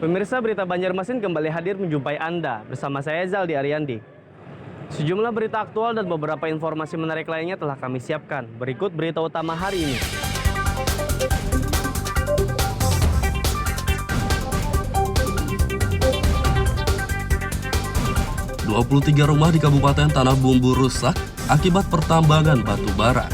Pemirsa, berita Banjarmasin kembali hadir menjumpai Anda bersama saya Zaldi Ariandi. Sejumlah berita aktual dan beberapa informasi menarik lainnya telah kami siapkan. Berikut berita utama hari ini. ...23 rumah di Kabupaten Tanah Bumbu rusak akibat pertambangan batu bara.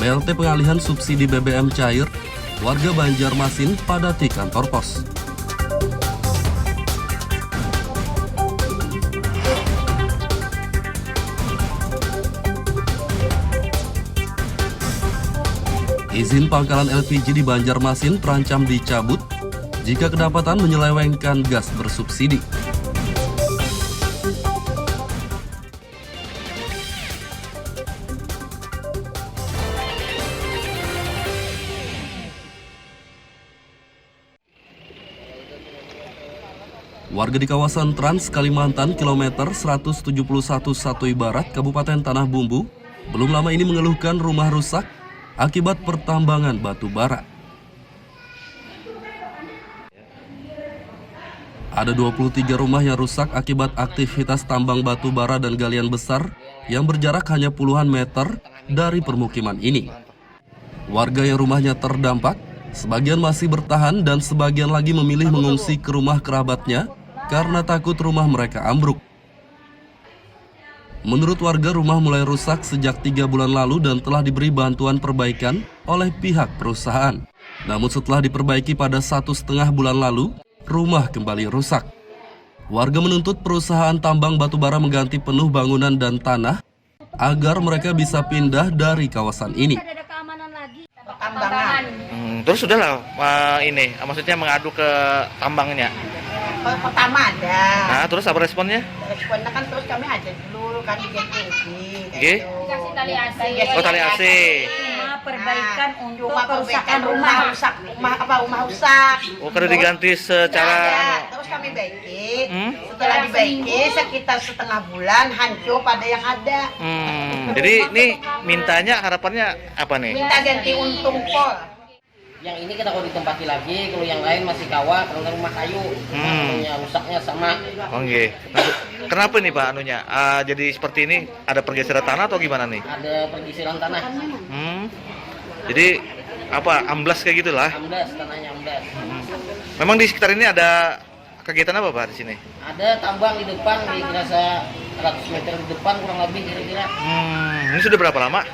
BLT pengalihan subsidi BBM cair, warga Banjarmasin padati kantor pos. Izin pangkalan LPG di Banjarmasin terancam dicabut jika kedapatan menyelewengkan gas bersubsidi. Warga di kawasan Trans Kalimantan kilometer 171 Satui Barat, Kabupaten Tanah Bumbu, belum lama ini mengeluhkan rumah rusak akibat pertambangan batu bara. Ada 23 rumah yang rusak akibat aktivitas tambang batu bara dan galian besar yang berjarak hanya puluhan meter dari permukiman ini. Warga yang rumahnya terdampak, sebagian masih bertahan dan sebagian lagi memilih mengungsi ke rumah kerabatnya karena takut rumah mereka ambruk. Menurut warga, rumah mulai rusak sejak 3 bulan lalu dan telah diberi bantuan perbaikan oleh pihak perusahaan. Namun setelah diperbaiki pada 1,5 bulan lalu, rumah kembali rusak. Warga menuntut perusahaan tambang batubara mengganti penuh bangunan dan tanah agar mereka bisa pindah dari kawasan ini. Terus sudahlah ini maksudnya mengadu ke tambangnya. Pertama ada. Nah, terus apa responnya? Responnya kan terus kami ada dulu kan diganti Oke. Kasih tali AC. Oh, tali AC. Perbaikan untuk kerusakan rumah rusak. Oh, kada diganti secara Terus kami baiki. Setelah dibaiki sekitar setengah bulan hancur pada yang ada. Jadi ini mintanya harapannya apa nih? Minta ganti untung pol. Yang ini kita kalau ditempati lagi, kalau yang lain masih kawah, kalau rumah kayu, anunya rusaknya sama. Oke. Nah, kenapa nih Pak anunya? Jadi seperti ini ada pergeseran tanah atau gimana nih? Ada pergeseran tanah. Jadi apa amblas kayak gitulah? Amblas, tanahnya amblas. Memang di sekitar ini ada kegiatan apa Pak di sini? Ada tambang di depan, kira-kira 100 meter di depan kurang lebih kira-kira. Ini sudah berapa lama?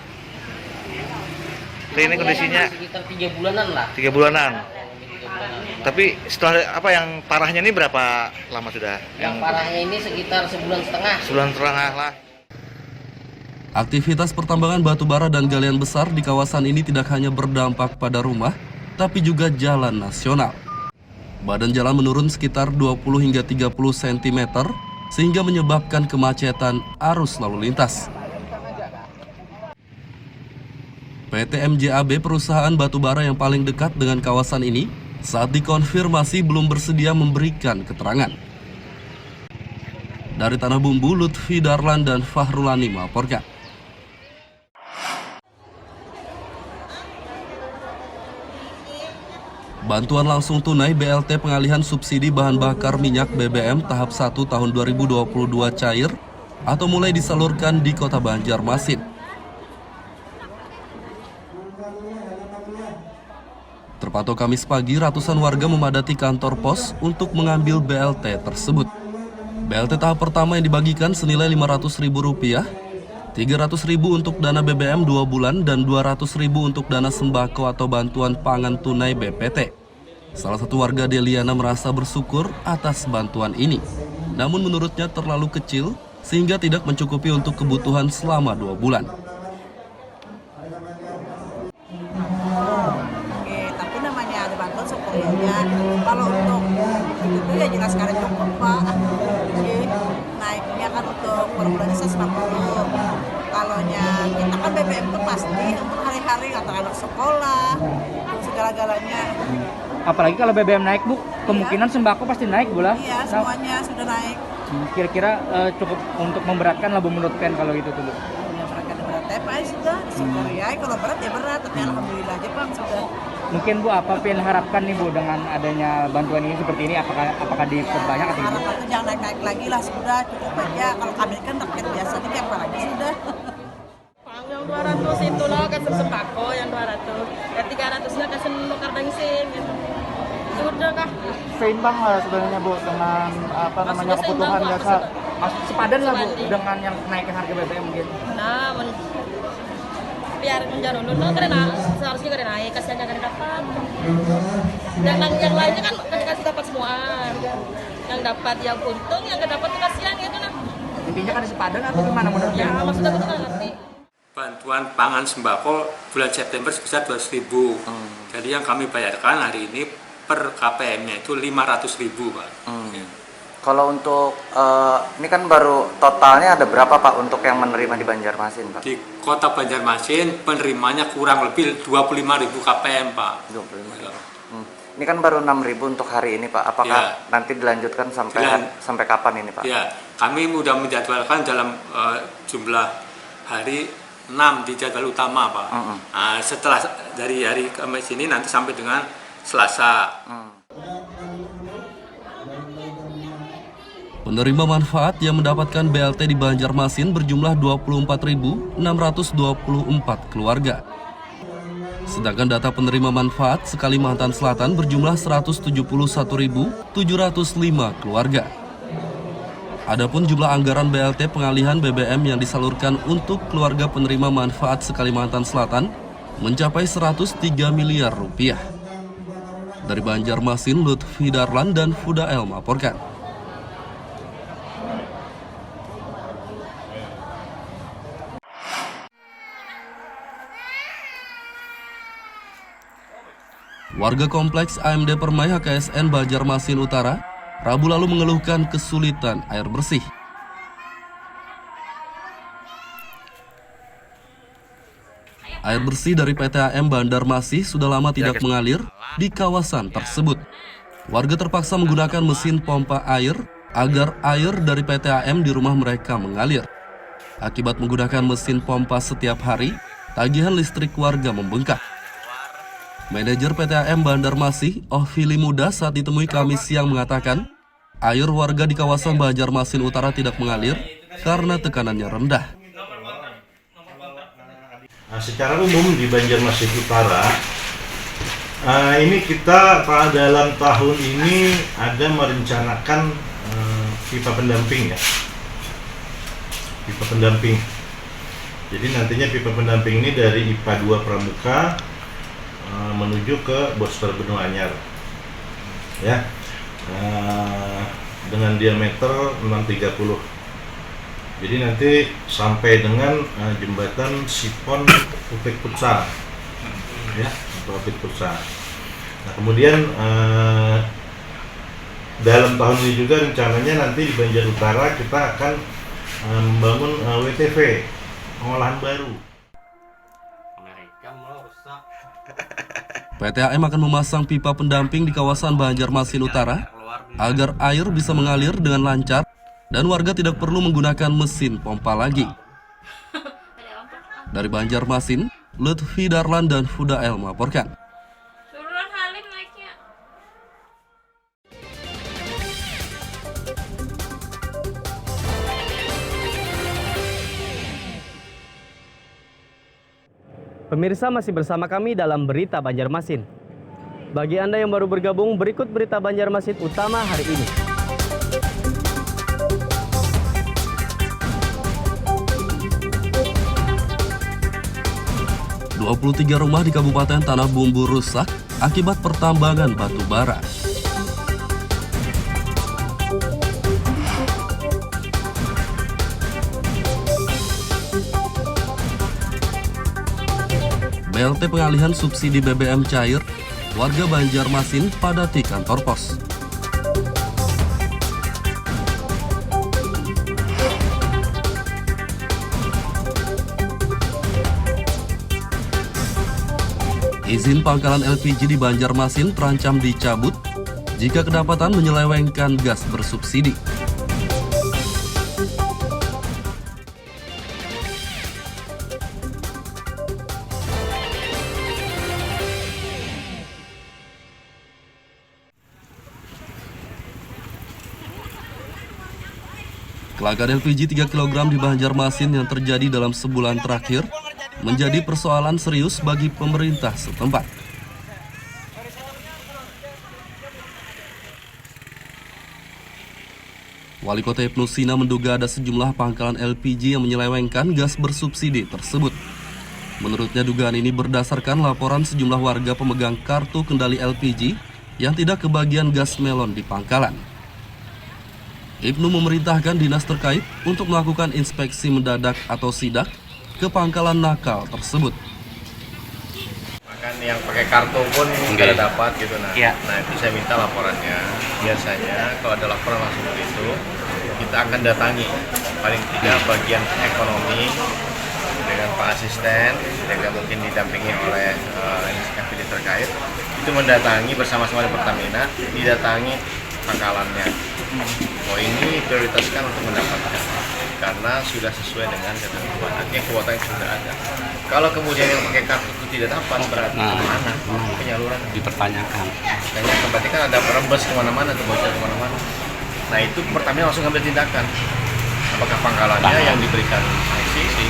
Ini kondisinya sekitar 3 bulanan lah. 3 bulanan. Tapi setelah apa yang parahnya ini berapa lama sudah? Yang parahnya ini sekitar sebulan setengah. Sebulan setengah lah. Aktivitas pertambangan batu bara dan galian besar di kawasan ini tidak hanya berdampak pada rumah, tapi juga jalan nasional. Badan jalan menurun sekitar 20 hingga 30 cm, sehingga menyebabkan kemacetan arus lalu lintas. PT MJAB, perusahaan batubara yang paling dekat dengan kawasan ini, saat dikonfirmasi belum bersedia memberikan keterangan. Dari Tanah Bumbu, Lutfi Darlan dan Fahrulani melaporkan. Bantuan langsung tunai BLT pengalihan subsidi bahan bakar minyak BBM tahap 1 tahun 2022 cair atau mulai disalurkan di Kota Banjarmasin. Terpantau Kamis pagi, ratusan warga memadati kantor pos untuk mengambil BLT tersebut. BLT tahap pertama yang dibagikan senilai Rp500.000, Rp300.000 untuk dana BBM 2 bulan, dan Rp200.000 untuk dana sembako atau bantuan pangan tunai BPT. Salah satu warga Deliana merasa bersyukur atas bantuan ini. Namun menurutnya terlalu kecil sehingga tidak mencukupi untuk kebutuhan selama 2 bulan. Kalau untuk itu ya jelas sekarang cukup Pak. Naiknya kan untuk per bulan 160. Kalau kita kan BBM itu pasti untuk hari-hari anak-anak sekolah, segala-galanya. Apalagi kalau BBM naik Bu, kemungkinan sembako pasti naik Bu lah. Iya, semuanya sudah naik. Kira-kira cukup untuk memberatkan lah Bu menurut Pen kalau gitu tuh Bu? Yang berat Pak sudah disyukuri ya. Kalau berat ya berat, tapi alhamdulillah aja Pak sudah. Mungkin Bu apa Pen harapkan nih Bu dengan adanya bantuan ini seperti ini, apakah diperbanyak atau gimana? Harapan itu jangan naik-naik lagi lah, sudah cukup aja. Kalau kami kan rakyat biasa nih kayak apa lagi sudah. Yang 200 itu loh kasih sembako yang 200, yang 300-nya kasih nukar bensin gitu. Sudah kah? Seimbang lah sebenarnya Bu dengan apa namanya Maksudnya kebutuhan seimbang, dasar. maksudnya? Sepadan lah Bu Sebanding. dengan yang kenaikan harga BBM mungkin. Nah, biar menjalan dulu karena seharusnya karena naik, kasihan jangan dapat. Dan yang lainnya kan kasih dapat semua. Yang dapat yang untung, yang nggak dapat tuh kasihan gitu nah. Intinya kan sepadan atau gimana menurut Ya, Pen? maksudnya aku tuh nggak ngerti. Bantuan pangan sembako bulan September sebesar 200.000. Jadi yang kami bayarkan hari ini per KPM-nya itu 500.000, Pak. Kalau untuk ini kan baru totalnya ada berapa Pak untuk yang menerima di Banjarmasin Pak? Di Kota Banjarmasin penerimanya kurang lebih 25.000 KPM, Pak. 25. Ini kan baru 6.000 untuk hari ini Pak. Apakah nanti dilanjutkan sampai kapan ini Pak? Ya, kami sudah menjadwalkan dalam jumlah hari 6 di jadwal utama, Pak. Nah, setelah dari hari Kamis ini nanti sampai dengan Selasa. Penerima manfaat yang mendapatkan BLT di Banjarmasin berjumlah 24.624 keluarga. Sedangkan data penerima manfaat Sekalimantan Selatan berjumlah 171.705 keluarga. Adapun jumlah anggaran BLT pengalihan BBM yang disalurkan untuk keluarga penerima manfaat Sekalimantan Selatan mencapai 103 miliar rupiah. Dari Banjarmasin, Lutfi Darlan dan Fudael melaporkan. Warga kompleks AMD Permai HKSN Banjarmasin Utara Rabu lalu mengeluhkan kesulitan air bersih. Air bersih dari PTAM Banjarmasin sudah lama tidak mengalir di kawasan tersebut. Warga terpaksa menggunakan mesin pompa air agar air dari PTAM di rumah mereka mengalir. Akibat menggunakan mesin pompa setiap hari, tagihan listrik warga membengkak. Manajer PTAM Banjarmasin, Ovili Muda saat ditemui Kamis siang mengatakan, air warga di kawasan Banjarmasin Utara tidak mengalir karena tekanannya rendah. Nah, secara umum di Banjarmasin Utara, ini kita dalam tahun ini ada merencanakan pipa pendamping ya, pipa pendamping. Jadi nantinya pipa pendamping ini dari IPA 2 Pramuka menuju ke Bosfer Benua Anyar ya, dengan diameter 630. Jadi nanti sampai dengan jembatan Sipon Upik Putsa ya, Upik Putsa. Nah, kemudian dalam tahun ini juga rencananya nanti di Banjar Utara kita akan membangun WTV, pengolahan baru. PTAM akan memasang pipa pendamping di kawasan Banjarmasin Utara agar air bisa mengalir dengan lancar dan warga tidak perlu menggunakan mesin pompa lagi. Dari Banjarmasin, Lutfi Darlan dan Fudael melaporkan. Pemirsa masih bersama kami dalam Berita Banjarmasin. Bagi Anda yang baru bergabung, berikut Berita Banjarmasin utama hari ini. "23 rumah di Kabupaten Tanah Bumbu rusak akibat pertambangan batu bara. BLT pengalihan subsidi BBM cair, warga Banjarmasin padati kantor pos. Izin pangkalan LPG di Banjarmasin terancam dicabut jika kedapatan menyelewengkan gas bersubsidi. Kelangkaan LPG 3 kg di Banjarmasin yang terjadi dalam sebulan terakhir menjadi persoalan serius bagi pemerintah setempat. Wali Kota Ibnu Sina menduga ada sejumlah pangkalan LPG yang menyelewengkan gas bersubsidi tersebut. Menurutnya dugaan ini berdasarkan laporan sejumlah warga pemegang kartu kendali LPG yang tidak kebagian gas melon di pangkalan. Ibnu memerintahkan dinas terkait untuk melakukan inspeksi mendadak atau sidak ke pangkalan nakal tersebut. Makan yang pakai kartu pun nggak dapat gitu nah. Nah itu saya minta laporannya. Biasanya kalau ada laporan langsung itu kita akan datangi paling tidak bagian ekonomi dengan Pak Asisten, juga mungkin didampingi oleh inspeksi terkait. Itu mendatangi bersama-sama di Pertamina, didatangi pangkalannya. Oh ini prioritaskan untuk mendapatkan karena sudah sesuai dengan ketentuan, artinya kuota yang sudah ada. Kalau kemudian yang pakai kartu itu tidak dapat, berarti kemana penyaluran dipertanyakan. Berarti kan ada rembes kemana-mana, atau bocor kemana-mana. Nah itu Pertamina langsung ambil tindakan. Apakah pangkalannya yang diberikan sanksi,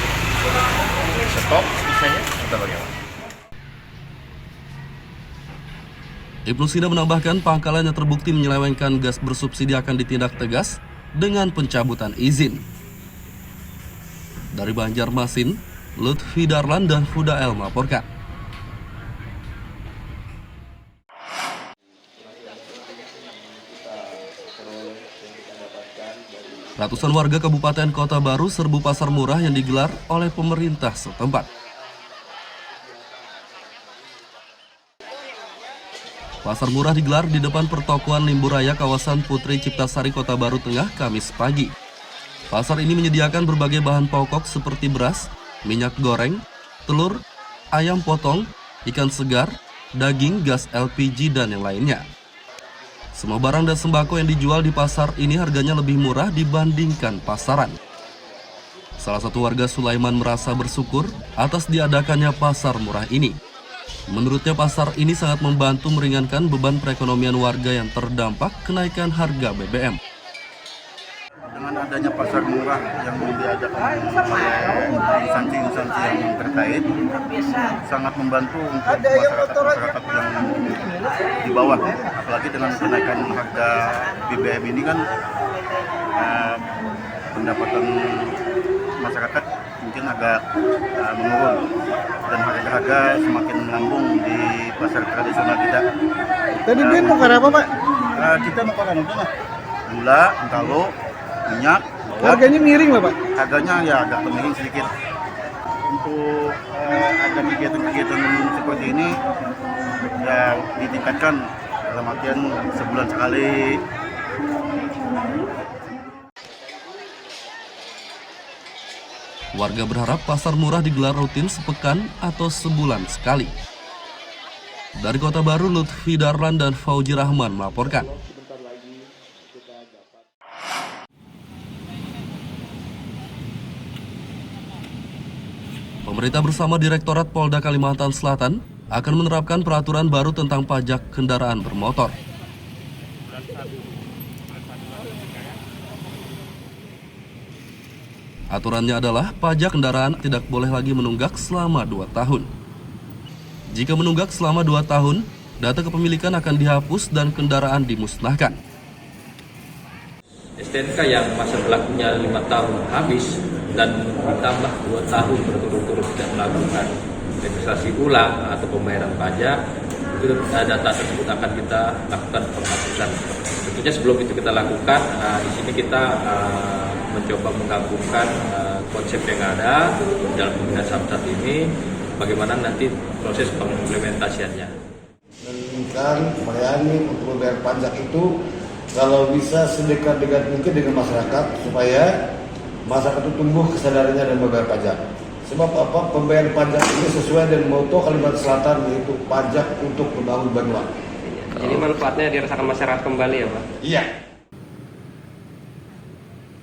stop misalnya, atau bagaimana? Ibnu Sina menambahkan pangkalan yang terbukti menyelewengkan gas bersubsidi akan ditindak tegas dengan pencabutan izin. Dari Banjarmasin, Lutfi Darlan dan Fudael melaporkan. Ratusan warga Kabupaten Kota Baru serbu pasar murah yang digelar oleh pemerintah setempat. Pasar murah digelar di depan pertokoan Limbu Raya kawasan Putri Ciptasari Kota Baru Tengah Kamis pagi. Pasar ini menyediakan berbagai bahan pokok seperti beras, minyak goreng, telur, ayam potong, ikan segar, daging, gas LPG, dan yang lainnya. Semua barang dan sembako yang dijual di pasar ini harganya lebih murah dibandingkan pasaran. Salah satu warga Sulaiman merasa bersyukur atas diadakannya pasar murah ini. Menurutnya pasar ini sangat membantu meringankan beban perekonomian warga yang terdampak kenaikan harga BBM. Dengan adanya pasar murah yang diadakan oleh instansi-instansi yang terkait, sangat membantu untuk masyarakat yang di bawah. Apalagi dengan kenaikan harga BBM ini kan pendapatan masyarakat mungkin agak menurun dan harga-harga semakin melambung di pasar tradisional kita. Tadi beliin mau karena apa, Pak? Kita mau karena gula, entalo, minyak. Harganya miring lah, Pak? Harganya ya agak miring sedikit. Untuk ada kegiatan-kegiatan seperti ini ya ditingkatkan dalam artian sebulan sekali. Warga berharap pasar murah digelar rutin sepekan atau sebulan sekali. Dari Kota Baru, Lutfi Darlan dan Fauji Rahman melaporkan. Pemerintah bersama Direktorat Polda Kalimantan Selatan akan menerapkan peraturan baru tentang pajak kendaraan bermotor. Aturannya adalah pajak kendaraan tidak boleh lagi menunggak selama 2 tahun. Jika menunggak selama 2 tahun, data kepemilikan akan dihapus dan kendaraan dimusnahkan. STNK yang masa berlakunya 5 tahun habis dan ditambah 2 tahun berturut-turut tidak melakukan registrasi ulang atau pembayaran pajak, itu data tersebut akan kita lakukan penghapusan. Tentunya sebelum itu kita lakukan, di sini kita mencoba menggabungkan konsep yang ada dalam pembinaan saat ini, bagaimana nanti proses pengimplementasiannya. Menginginkan melayani untuk membayar pajak itu kalau bisa sedekat-dekat mungkin dengan masyarakat supaya masyarakat itu tumbuh kesadarannya dan membayar pajak. Sebab apa? Pembayaran pajak ini sesuai dengan moto Kalimantan Selatan, yaitu pajak untuk membangun Banua. Jadi manfaatnya dirasakan masyarakat kembali ya, Pak? Iya.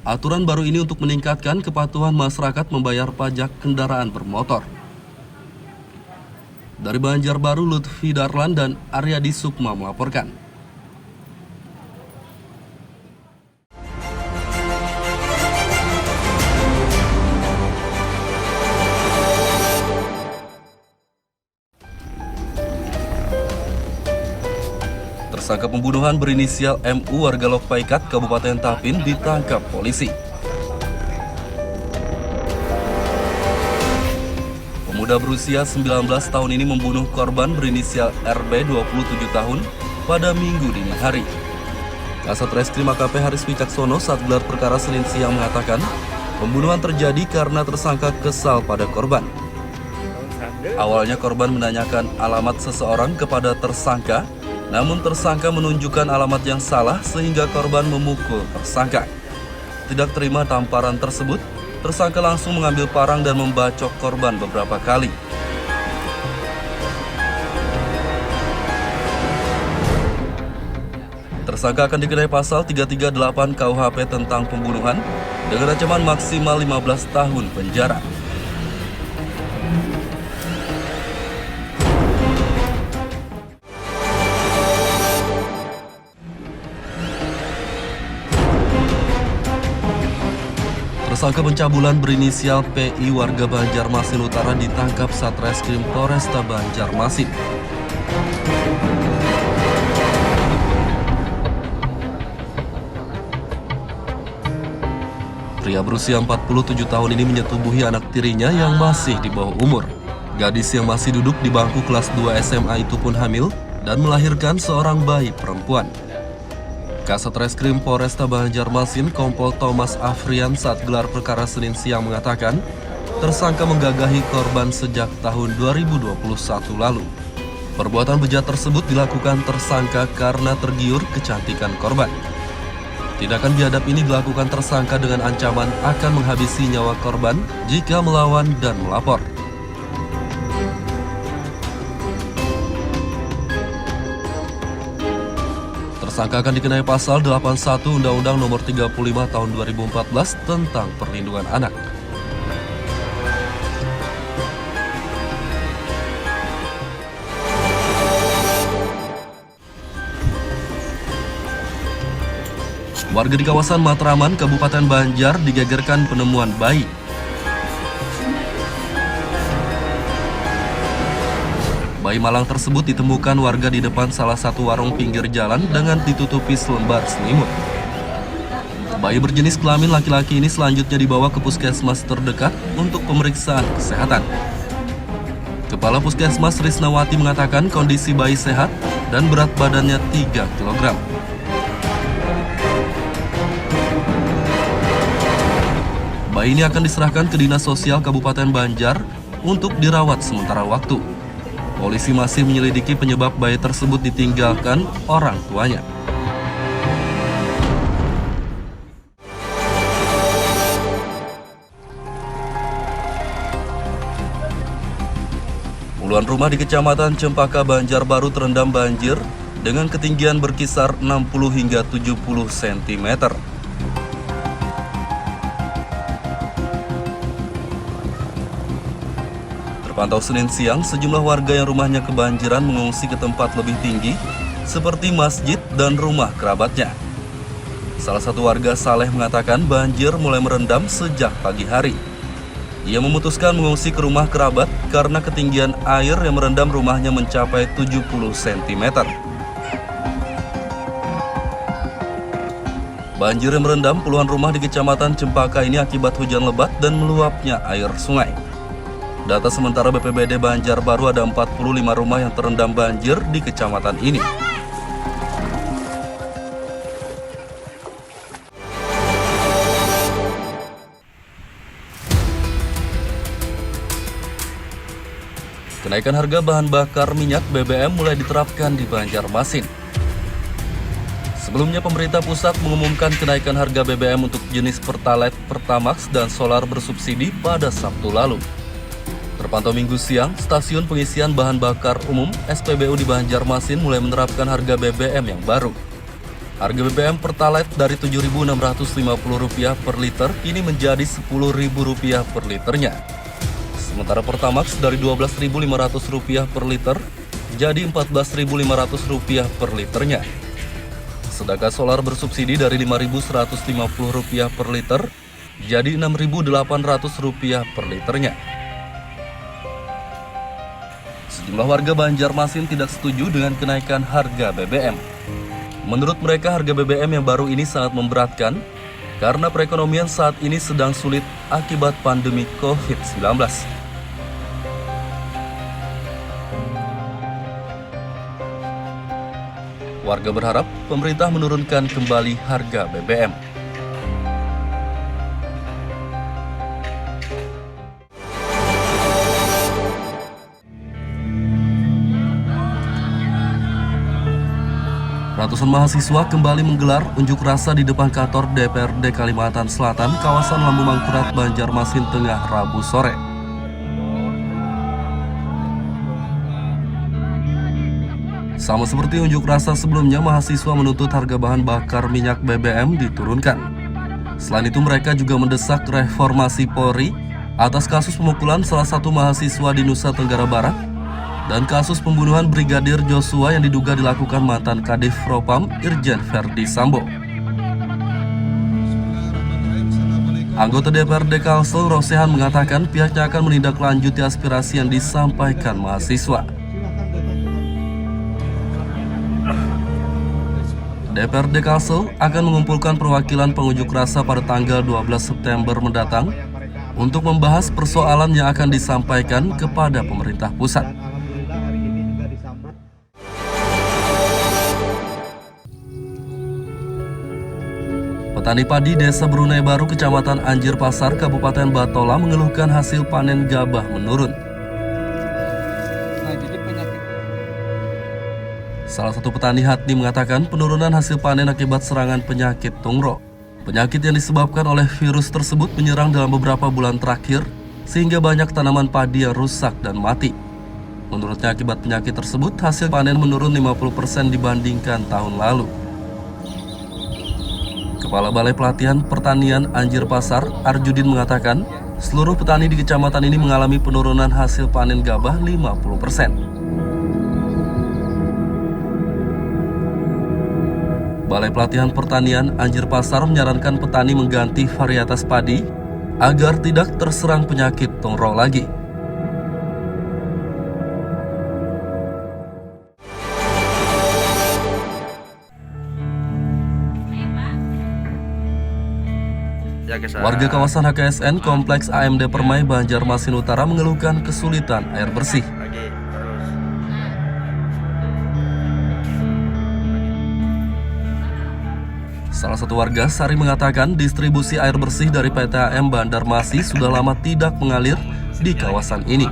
Aturan baru ini untuk meningkatkan kepatuhan masyarakat membayar pajak kendaraan bermotor. Dari Banjarbaru, Lutfi Darlan dan Aryadi Sukma melaporkan. Tersangka pembunuhan berinisial MU warga Lok Paikat, Kabupaten Tapin ditangkap polisi. Pemuda berusia 19 tahun ini membunuh korban berinisial RB 27 tahun pada Minggu dini hari. Kasat Reskrim AKP Haris Wicaksono saat gelar perkara Senin siang mengatakan, pembunuhan terjadi karena tersangka kesal pada korban. Awalnya korban menanyakan alamat seseorang kepada tersangka, namun tersangka menunjukkan alamat yang salah sehingga korban memukul tersangka. Tidak terima tamparan tersebut, tersangka langsung mengambil parang dan membacok korban beberapa kali. Tersangka akan dikenai pasal 338 KUHP tentang pembunuhan dengan ancaman maksimal 15 tahun penjara. Tersangka pencabulan berinisial PI warga Banjarmasin Utara ditangkap Satreskrim Polresta Banjarmasin. Pria berusia 47 tahun ini menyetubuhi anak tirinya yang masih di bawah umur. Gadis yang masih duduk di bangku kelas 2 SMA itu pun hamil dan melahirkan seorang bayi perempuan. Kasat Reskrim Polresta Banjarmasin Kompol Thomas Afrian saat gelar perkara Senin siang mengatakan, tersangka menggagahi korban sejak tahun 2021 lalu. Perbuatan bejat tersebut dilakukan tersangka karena tergiur kecantikan korban. Tindakan biadab ini dilakukan tersangka dengan ancaman akan menghabisi nyawa korban jika melawan dan melapor. Tersangka akan dikenai pasal 81 Undang-Undang Nomor 35 Tahun 2014 tentang Perlindungan Anak. Warga di kawasan Matraman, Kabupaten Banjar digegerkan penemuan bayi. Bayi malang tersebut ditemukan warga di depan salah satu warung pinggir jalan dengan ditutupi selembar selimut. Bayi berjenis kelamin laki-laki ini selanjutnya dibawa ke puskesmas terdekat untuk pemeriksaan kesehatan. Kepala Puskesmas Risnawati mengatakan kondisi bayi sehat dan berat badannya 3 kg. Bayi ini akan diserahkan ke Dinas Sosial Kabupaten Banjar untuk dirawat sementara waktu. Polisi masih menyelidiki penyebab bayi tersebut ditinggalkan orang tuanya. Puluhan rumah di Kecamatan Cempaka Banjarbaru terendam banjir dengan ketinggian berkisar 60 hingga 70 cm. Terpantau Senin siang, sejumlah warga yang rumahnya kebanjiran mengungsi ke tempat lebih tinggi, seperti masjid dan rumah kerabatnya. Salah satu warga Saleh mengatakan banjir mulai merendam sejak pagi hari. Ia memutuskan mengungsi ke rumah kerabat karena ketinggian air yang merendam rumahnya mencapai 70 cm. Banjir yang merendam puluhan rumah di Kecamatan Cempaka ini akibat hujan lebat dan meluapnya air sungai. Data sementara BPBD Banjarbaru ada 45 rumah yang terendam banjir di kecamatan ini. Kenaikan harga bahan bakar minyak BBM mulai diterapkan di Banjarmasin. Sebelumnya pemerintah pusat mengumumkan kenaikan harga BBM untuk jenis Pertalite, Pertamax, dan solar bersubsidi pada Sabtu lalu. Terpantau Minggu siang, stasiun pengisian bahan bakar umum SPBU di Banjarmasin mulai menerapkan harga BBM yang baru. Harga BBM Pertalite dari Rp7.650 per liter kini menjadi Rp10.000 per liternya. Sementara Pertamax dari Rp12.500 per liter jadi Rp14.500 per liternya. Sedangkan solar bersubsidi dari Rp5.150 per liter jadi Rp6.800 per liternya. Sejumlah warga Banjarmasin tidak setuju dengan kenaikan harga BBM. Menurut mereka harga BBM yang baru ini sangat memberatkan karena perekonomian saat ini sedang sulit akibat pandemi COVID-19. Warga berharap pemerintah menurunkan kembali harga BBM. Ratusan mahasiswa kembali menggelar unjuk rasa di depan kantor DPRD Kalimantan Selatan, kawasan Lambu Mangkurat, Banjarmasin Tengah, Rabu sore. Sama seperti unjuk rasa sebelumnya, mahasiswa menuntut harga bahan bakar minyak BBM diturunkan. Selain itu, mereka juga mendesak reformasi Polri atas kasus pemukulan salah satu mahasiswa di Nusa Tenggara Barat dan kasus pembunuhan Brigadir Joshua yang diduga dilakukan mantan Kadif Propam Irjen Verdi Sambo. Anggota DPRD Kalsel Rosehan mengatakan pihaknya akan menindaklanjuti aspirasi yang disampaikan mahasiswa. DPRD Kalsel akan mengumpulkan perwakilan pengunjuk rasa pada tanggal 12 September mendatang untuk membahas persoalan yang akan disampaikan kepada pemerintah pusat. Petani padi Desa Brunei Baru, Kecamatan Anjir Pasar, Kabupaten Batola mengeluhkan hasil panen gabah menurun. Salah satu petani Hatni mengatakan penurunan hasil panen akibat serangan penyakit tungro. Penyakit yang disebabkan oleh virus tersebut menyerang dalam beberapa bulan terakhir, sehingga banyak tanaman padi yang rusak dan mati. Menurutnya akibat penyakit tersebut, hasil panen menurun 50% dibandingkan tahun lalu. Kepala Balai Pelatihan Pertanian Anjir Pasar, Arjudin mengatakan, seluruh petani di kecamatan ini mengalami penurunan hasil panen gabah 50%. Balai Pelatihan Pertanian Anjir Pasar menyarankan petani mengganti varietas padi agar tidak terserang penyakit tungro lagi. Warga kawasan HKSN Kompleks AMD Permai, Banjarmasin Utara mengeluhkan kesulitan air bersih. Salah satu warga, Sari, mengatakan distribusi air bersih dari PTAM Banjarmasin sudah lama tidak mengalir di kawasan ini.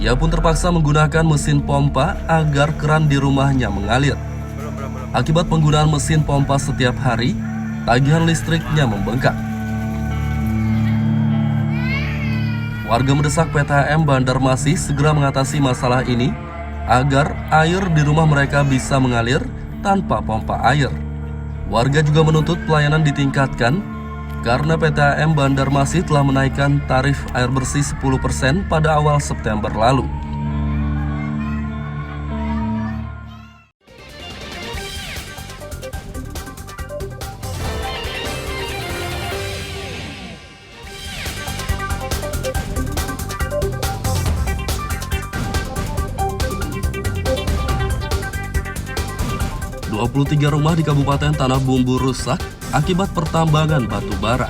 Ia pun terpaksa menggunakan mesin pompa agar keran di rumahnya mengalir. Akibat penggunaan mesin pompa setiap hari, tagihan listriknya membengkak. Warga mendesak PTAM Banjarmasin segera mengatasi masalah ini agar air di rumah mereka bisa mengalir tanpa pompa air. Warga juga menuntut pelayanan ditingkatkan karena PTAM Banjarmasin telah menaikkan tarif air bersih 10% pada awal September lalu. Tiga rumah di Kabupaten Tanah Bumbu rusak akibat pertambangan batu bara.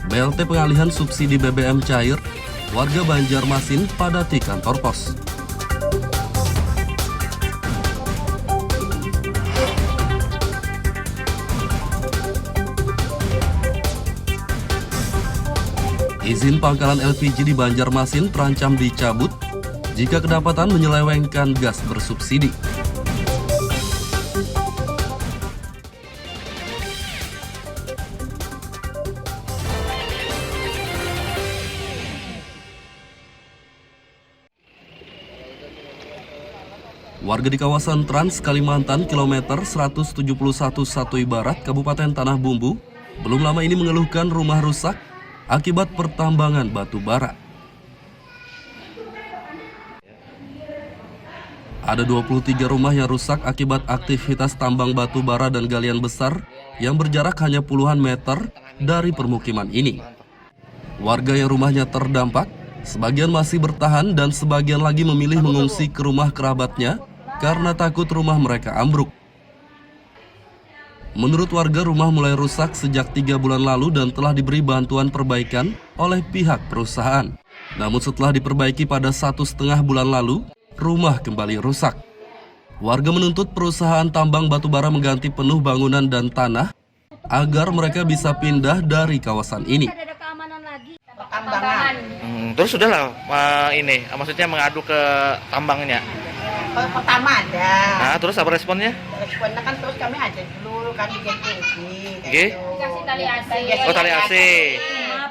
BLT pengalihan subsidi BBM cair, warga Banjarmasin padati kantor pos. Izin pangkalan LPG di Banjarmasin terancam dicabut jika kedapatan menyelewengkan gas bersubsidi. Warga di kawasan Trans Kalimantan kilometer 171 Satui Barat, Kabupaten Tanah Bumbu, belum lama ini mengeluhkan rumah rusak akibat pertambangan batu bara. Ada 23 rumah yang rusak akibat aktivitas tambang batu bara dan galian besar yang berjarak hanya puluhan meter dari permukiman ini. Warga yang rumahnya terdampak, sebagian masih bertahan dan sebagian lagi memilih mengungsi ke rumah kerabatnya karena takut rumah mereka ambruk. Menurut warga, rumah mulai rusak sejak 3 bulan lalu dan telah diberi bantuan perbaikan oleh pihak perusahaan. Namun setelah diperbaiki pada 1,5 bulan lalu, rumah kembali rusak. Warga menuntut perusahaan tambang batubara mengganti penuh bangunan dan tanah agar mereka bisa pindah dari kawasan ini. Terus sudahlah ini, maksudnya mengadu ke tambangnya. Pertama ada. Nah, terus apa responnya? Responnya kan terus kami aja dulu, kami ganti. Kasih tali AC. Oh, tali AC.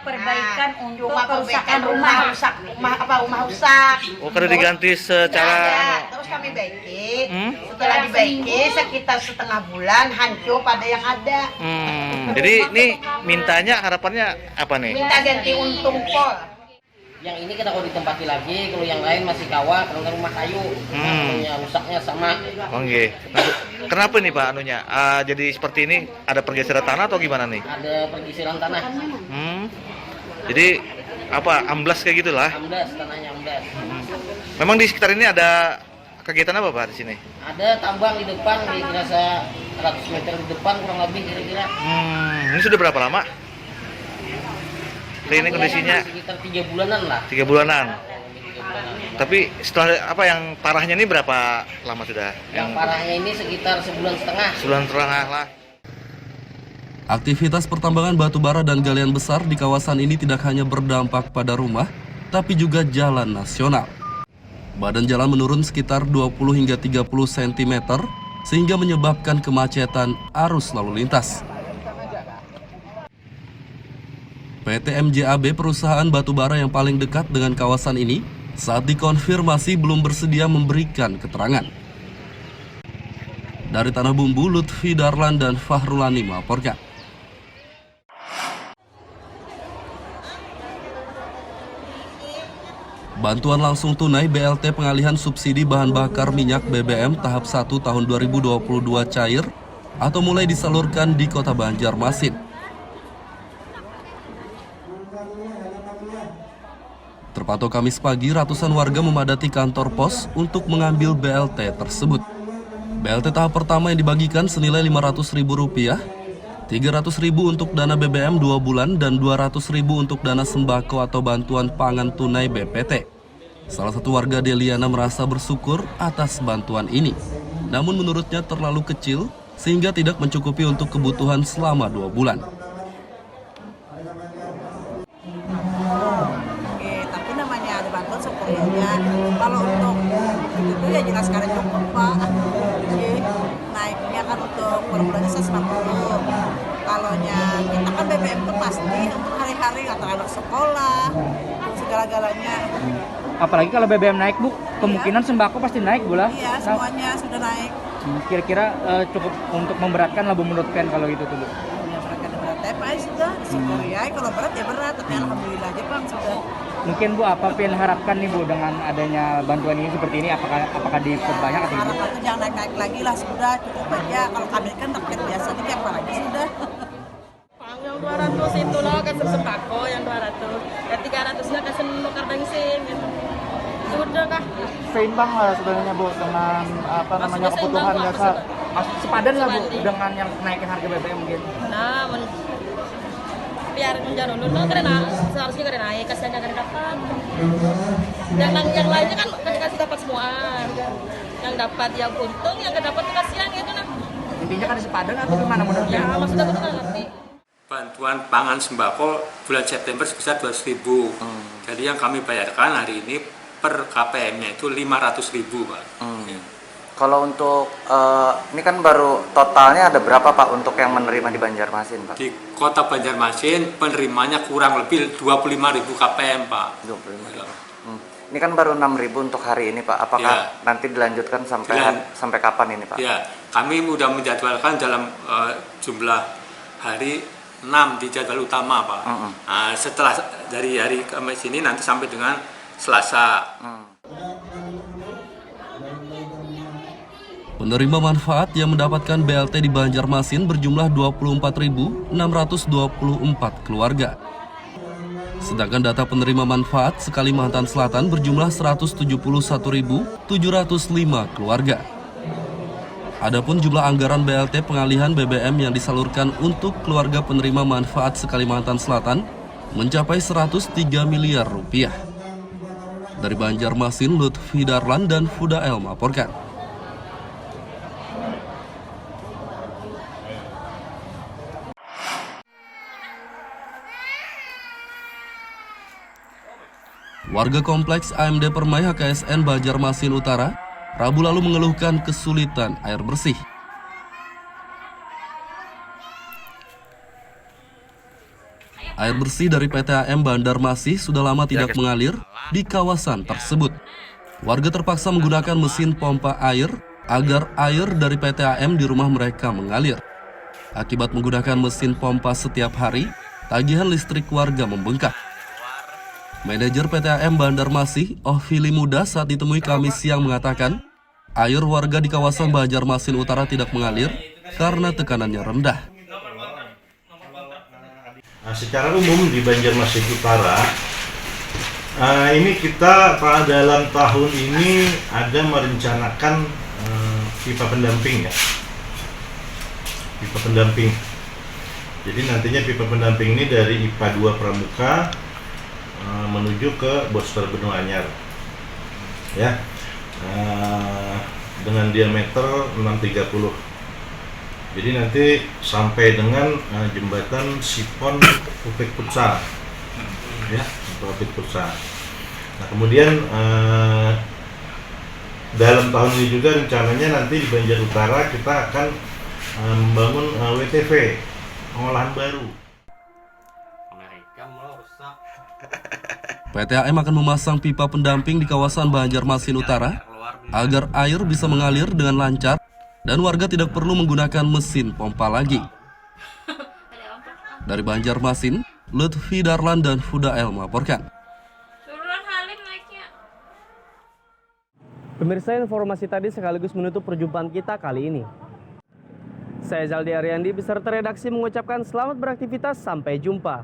Perbaikan untuk perbaikan rumah rusak, rumah rusak. Oh, karena diganti secara terus kami baiki. Setelah dibaiki sekitar setengah bulan hancur pada yang ada. Jadi ini mintanya harapannya apa nih? Minta ganti untung pol. Yang ini kita kalau ditempati lagi, kalau yang lain masih kawah, kalau rumah kayu, rumahnya rusaknya sama. Oke. Kenapa nih Pak anunya? Jadi seperti ini ada pergeseran tanah atau gimana nih? Ada pergeseran tanah. Jadi apa amblas kayak gitulah? Amblas, tanahnya amblas. Memang di sekitar ini ada kegiatan apa Pak di sini? Ada tambang di depan, kira-kira 100 meter di depan kurang lebih kira-kira. Ini sudah berapa lama? Ini kondisinya sekitar 3 bulanan lah. 3 bulanan. Tapi setelah apa yang parahnya ini berapa lama sudah? Yang parahnya ini sekitar sebulan setengah. Sebulan setengah lah. Aktivitas pertambangan batu bara dan galian besar di kawasan ini tidak hanya berdampak pada rumah, tapi juga jalan nasional. Badan jalan menurun sekitar 20 hingga 30 cm, sehingga menyebabkan kemacetan arus lalu lintas. PT MJAB, perusahaan batubara yang paling dekat dengan kawasan ini, saat dikonfirmasi belum bersedia memberikan keterangan. Dari Tanah Bumbu, Lutfi Darlan dan Fahrulani melaporkan. Bantuan langsung tunai BLT pengalihan subsidi bahan bakar minyak BBM tahap 1 tahun 2022 cair atau mulai disalurkan di Kota Banjarmasin. Terpantau Kamis pagi, ratusan warga memadati kantor pos untuk mengambil BLT tersebut. BLT tahap pertama yang dibagikan senilai Rp500.000, Rp300.000 untuk dana BBM 2 bulan, dan Rp200.000 untuk dana sembako atau bantuan pangan tunai BPT. Salah satu warga Deliana merasa bersyukur atas bantuan ini. Namun menurutnya terlalu kecil sehingga tidak mencukupi untuk kebutuhan selama 2 bulan. Kalau untuk itu ya jelas sekarang cukup Pak. Jadi naiknya kan untuk per bulannya 160. Kalau kita kan BBM itu pasti untuk hari-hari anak sekolah, segala-galanya. Apalagi kalau BBM naik Bu, kemungkinan sembako pasti naik Bu lah. Iya, semuanya sudah naik. Kira-kira cukup untuk memberatkan lah Bu menurut Ken kalau itu tuh Bu? Ya berat ya Pak, sudah syukur ya. Kalau berat ya berat, tapi alhamdulillah aja Bang sudah. Mungkin Bu, apa yang harapkan nih Bu dengan adanya bantuan ini seperti ini? Apakah diperbanyak atau gimana? Harapan jangan naik-naik lagi lah, sudah cukup aja. Kalau kami kan rakyat biasa nih, apa lagi sudah. Yang 200 itu loh kan sembako yang 200. Dan 300-nya kasih nukar bensin gitu. Sudah kah? Seimbang lah sebenarnya Bu dengan namanya kebutuhan dasar. Sepadan lah Bu dengan yang naikin harga BBM mungkin. Nah, biar menjalan dulu karena seharusnya karena naik, kasihannya karena dapat. Yang lainnya kan kasih dapat semua. Yang dapat yang untung, yang dapat kasihan gitu nah. Intinya kan sepadan atau gimana menurut ya? Ya maksudnya aku ngerti. Bantuan pangan sembako bulan September sebesar 200.000. Jadi yang kami bayarkan hari ini per KPM-nya itu 500.000 Pak. Kalau untuk ini kan baru totalnya ada berapa Pak untuk yang menerima di Banjarmasin Pak? Di Kota Banjarmasin penerimanya kurang lebih 25.000 KPM Pak. 25. Ini kan baru 6.000 untuk hari ini Pak. Apakah nanti dilanjutkan sampai kapan ini Pak? Ya, kami sudah menjadwalkan dalam jumlah hari 6 di jadwal utama Pak. Nah, setelah dari hari Kamis ini nanti sampai dengan Selasa. Penerima manfaat yang mendapatkan BLT di Banjarmasin berjumlah 24.624 keluarga. Sedangkan data penerima manfaat Sekalimantan Selatan berjumlah 171.705 keluarga. Adapun jumlah anggaran BLT pengalihan BBM yang disalurkan untuk keluarga penerima manfaat Sekalimantan Selatan mencapai 103 miliar rupiah. Dari Banjarmasin, Lutfi Darlan dan Fudael melaporkan. Warga kompleks AMD Permai HKSN Banjarmasin Utara Rabu lalu mengeluhkan kesulitan air bersih. Air bersih dari PT AM Banjarmasin sudah lama tidak mengalir di kawasan tersebut. Warga terpaksa menggunakan mesin pompa air agar air dari PT AM di rumah mereka mengalir. Akibat menggunakan mesin pompa setiap hari, tagihan listrik warga membengkak. Manajer PT AM Banjarmasin, Ohvili Muda, saat ditemui Kamis siang mengatakan, air warga di kawasan Banjarmasin Utara tidak mengalir karena tekanannya rendah. Secara umum di Banjarmasin Utara, ini kita dalam tahun ini ada merencanakan pipa pendamping ya, pipa pendamping. Jadi nantinya pipa pendamping ini dari IPA 2 Pramuka menuju ke Bosfer Benua Anyar, ya, dengan diameter 630. Jadi nanti sampai dengan jembatan Sipon Upik Putsa, ya, Upik Putsa. Nah kemudian dalam tahun ini juga rencananya nanti di Banjar Utara kita akan membangun WTV, pengolahan baru. PT AM akan memasang pipa pendamping di kawasan Banjarmasin Utara agar air bisa mengalir dengan lancar dan warga tidak perlu menggunakan mesin pompa lagi. Dari Banjarmasin, Lutfi Darlan dan Fudael melaporkan. Pemirsa, informasi tadi sekaligus menutup perjumpaan kita kali ini. Saya Zaldi Ariandi beserta redaksi mengucapkan selamat beraktivitas, sampai jumpa.